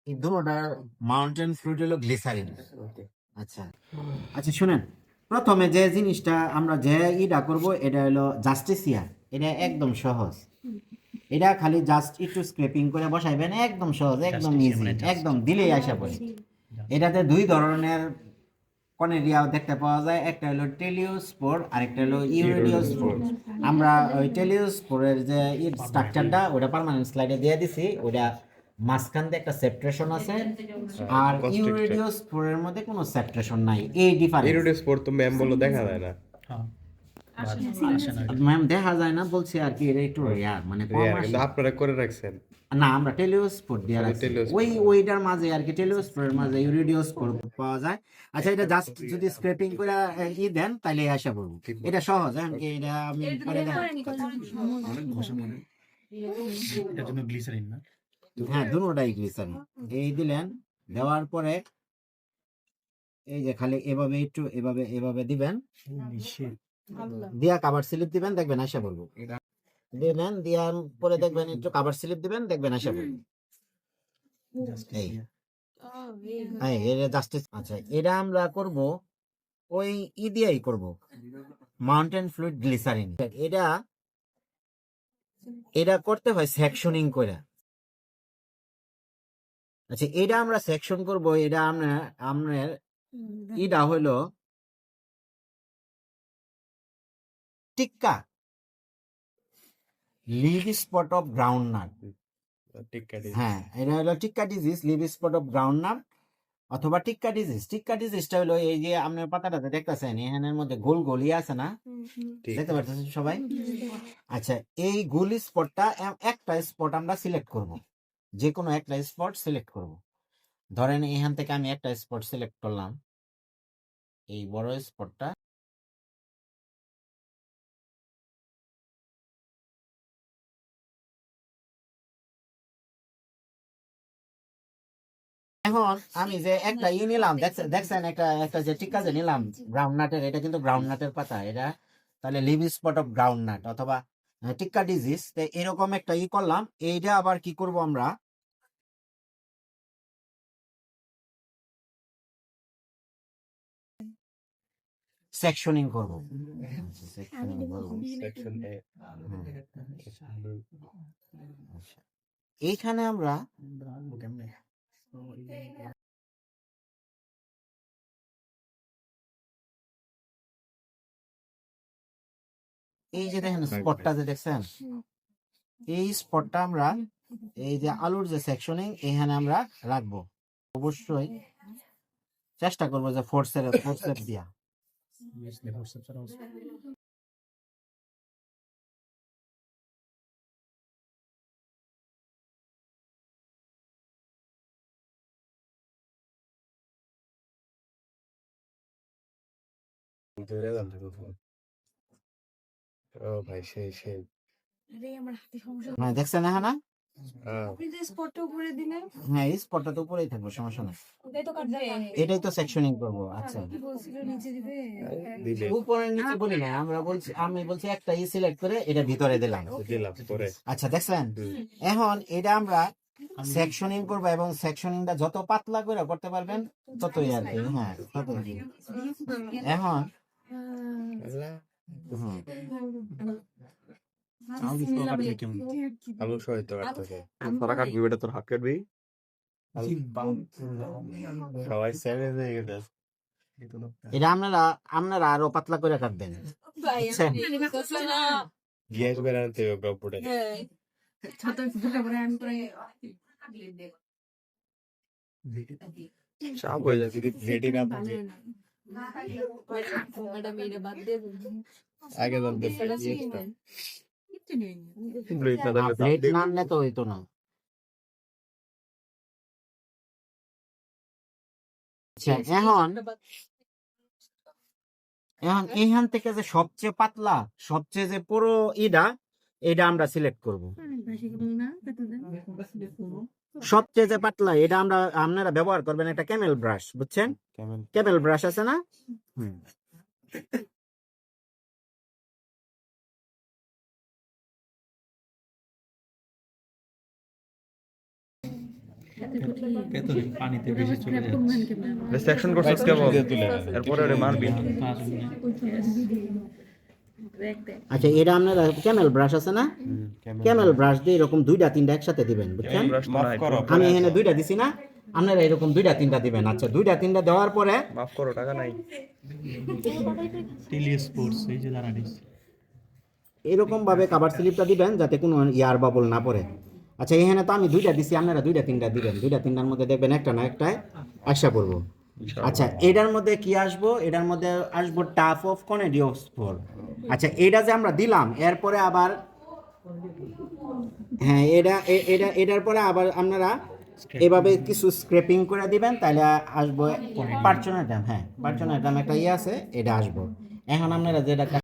এই দুটোটার mountain fruit হলো glycerine. আচ্ছা আচ্ছা, শুনেন, প্রথমে যে জিনিসটা আমরা যে ইটা করব এটা হলো জাস্টিসিয়া। এটা একদম সহজ। এটা খালি জাস্ট একটু স্ক্রেপিং করে বসাইবেন, একদম সহজ, একদম ইজি, একদম দিলেই আসা পড়ে। এটাতে দুই ধরনের কনেরিয়া দেখতে পাওয়া যায়, একটা হলো টেলিওস্পোর আর একটা হলো ইউরেডিওস্পোর। আমরা ওই টেলিওস্পোরের যে স্ট্রাকচারটা ওটা পার্মানেন্ট স্লাইডে দিয়ে দিছি, ওটা মাঝখান দিয়ে একটা সেপারেশন আছে, আর ইউরেডিওস্পোরের মধ্যে কোনো সেপারেশন নাই, এই ডিফারেন্স। ইরোডিওস্পোর তো ম্যাম বললো দেখা যায় না। ম্যাম দেখা যায় না বলছি আর কি, এটা একটু রেয়ার, মানে কম রেয়ার, কিন্তু আসে। আপনারা করে রাখছেন। না, আমরা টেলিওস্পোর দিয়ে রাখছি, টেলিওস্পোর। ওইটার মাঝে আর কি, টেলিওস্পোরের মাঝে ইউরেডিওস্পোর পাওয়া যায়। আচ্ছা, এটা জাস্ট যদি স্ক্রেপিং করে দেন তাহলে আসা বলবো, এটা সহজ। হ্যাঁ, এটা আমি করে দেন। অনেক ঘষা মানে এটার জন্য গ্লিসারিন না? হ্যাঁ, দুটোটাই গ্লিসারিন। এই দিলেন, দেওয়ার পরে এই যে খালি এভাবে একটু এভাবে এভাবে দিবেন, দিয়া কাভার স্লিপ দিবেন, দেখবেন আসা বলবো। দিলেন, দেওয়ার পরে দেখবেন একটু কাভার স্লিপ দিবেন, দেখবেন আসা বলবো। এই এটা জাস্টিস। আচ্ছা, এটা আমরা করব ওই দিয়েই করব, মাউন্টেন ফ্লুইড গ্লিসারিন। এটা এটা করতে হয় সেকশনিং করে। আচ্ছা, এটা আমরা সেকশন করব, এটা আপনার এটা হলো tikka leaf spot of groundnut. হ্যাঁ, এটা হলো tikka disease, leaf spot of groundnut অথবা টিক্কা ডিজিজ। টিক্কা ডিজিজটা হলো এই যে আপনার পাতাটাতে দেখতেছেন, এখানের মধ্যে গোল গোলি আছে না, দেখতে পাচ্ছেন সবাই? আচ্ছা, এই গোল স্পটটা, একটা স্পট আমরা সিলেক্ট করব, যে কোনো একটা স্পট সিলেক্ট করব। ধরেন এখান থেকে আমি একটা স্পট সিলেক্ট করলাম, এই বড় স্পটটা। এখন আমি যে একটা নিলাম, দেখছেন একটা একটা যে টিক্কা যে নিলাম গ্রাউন্ড নাটের, এটা কিন্তু গ্রাউন্ড নাটের পাতা এটা, তাহলে leaf spot of groundnut অথবা টিক্কা ডিজিজ। এরকম একটা করলাম। এইটা আবার কি করব আমরা, সেকশনিং করব। এইখানে আমরা এই যে দেখেন স্পটটা যে দেখছেন, এই স্পটটা আমরা এই যে আলুর যে সেকশনিং এখানে আমরা রাখবো। অবশ্যই চেষ্টা করবো যে ফোর্সেপ দিয়া। ও ভাই, সেই সেই। হ্যাঁ, দেখছেন এখানে? হ্যাঁ, হ্যাঁ, এই স্পটটা তো উপরেই থাকবে, সমস্যা নেই। এটাই তো সেকশনিং করবো। আচ্ছা, দিলে উপরে নিচে বলি না, আমি বলছি একটা সিলেক্ট করে এটা ভিতরে দিলাম। দিলাম পরে। আচ্ছা, দেখছেন? এখন এটা আমরা সেকশনিং করবো, এবং সেকশনিংটা যত পাতলা করে করতে পারবেন ততই আর কি। হ্যাঁ, ততই। এখন হুম, আলু সহিত কাটতেছে। তোরা কাটবি, বেটা তোর হাত কাটবি। সবাই সেভেন হয়ে গেছে। এটা আপনারা আরো পাতলা করে কাটবেন, বুঝছেন? গ্যাস বেরাতে হবে গল্পটা। চাপ হয়ে যায় যদি রেডি না থাকে। আগে জানতে ব্লেড না থাকলে প্লেট না আনলে তো হইতো না। আচ্ছা, এখন এখান থেকে যে সবচেয়ে পাতলা, সবচেয়ে যে পুরো এটা আমরা সিলেক্ট করব। সবচেয়ে যে পাতলা এটা আপনারা ব্যবহার করবেন একটা ক্যামেল ব্রাশ, বুঝছেন? ক্যামেল ব্রাশ আছে না? হুম। এতদিন পানিতে বেশি চলে যাচ্ছে সেকশন করছিস কেবল এরপরে ওরে মারবি আচ্ছা এটা আপনারা ক্যামেল ব্রাশ আছে না, ক্যামেল ব্রাশ দিয়ে এরকম 2টা 3টা একসাথে দিবেন, বুঝছেন? আমি এখানে 2টা দিছি না, আপনারা এরকম 2টা 3টা দিবেন। আচ্ছা 2টা 3টা দেওয়ার পরে মাফ করো, টাকা নাই। টেলি স্পোর্টস এই যে দাঁড়ানিস এরকম ভাবে কভার স্লিপটা দিবেন যাতে কোনো ইয়ার বাবল না পড়ে। আচ্ছা এখানে তো আমি 2টা দিছি, আপনারা 2টা 3টা দিবেন, 2টা 3টার মধ্যে দেখবেন একটা না একটায় আশা করব। আচ্ছা এটার মধ্যে কি আসবো, এটার মধ্যে আসবো টাফ অফ কনেডি অফ স্পোর। আচ্ছা এটা যে আমরা দিলাম এরপরে আবার হ্যাঁ এটার পরে আবার আপনারা এভাবে কিছু স্ক্র্যাপিং করে দিবেন, তাহলে আসবো পার্চনাটাম। হ্যাঁ পার্চনাটাম একটা ইয়ে আছে, এটা আসবো। এখন আপনারা যেটা